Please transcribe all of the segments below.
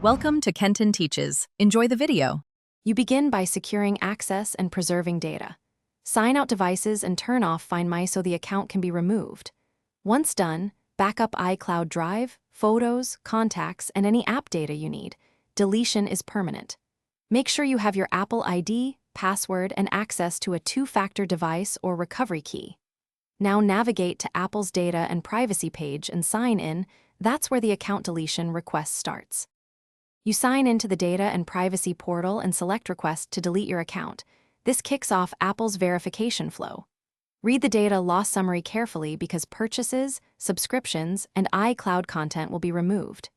Welcome to Kenton Teaches. Enjoy the video. You begin by securing access and preserving data. Sign out devices and turn off Find My so the account can be removed. Once done, back up iCloud Drive, photos, contacts, and any app data you need. Deletion is permanent. Make sure you have your Apple ID, password, and access to a two-factor device or recovery key. Now navigate to Apple's Data and Privacy page and sign in. That's where the account deletion request starts. You sign into the Data and Privacy portal and select Request to delete your account. This kicks off Apple's verification flow. Read the data loss summary carefully because purchases, subscriptions, and iCloud content will be removed.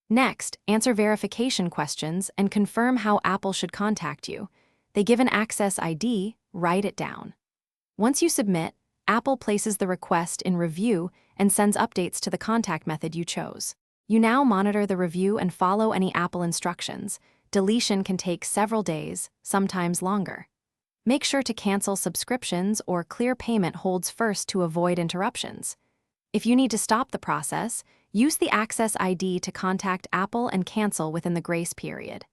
Next, answer verification questions and confirm how Apple should contact you. They give an access ID, write it down. Once you submit, Apple places the request in review and sends updates to the contact method you chose. You now monitor the review and follow any Apple instructions. Deletion can take several days, sometimes longer. Make sure to cancel subscriptions or clear payment holds first to avoid interruptions. If you need to stop the process, use the Access ID to contact Apple and cancel within the grace period.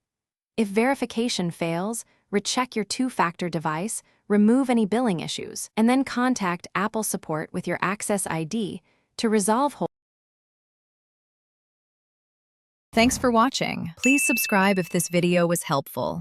If verification fails, recheck your two-factor device, remove any billing issues, and then contact Apple support with your Access ID to resolve hold. Thanks for watching. Please subscribe if this video was helpful.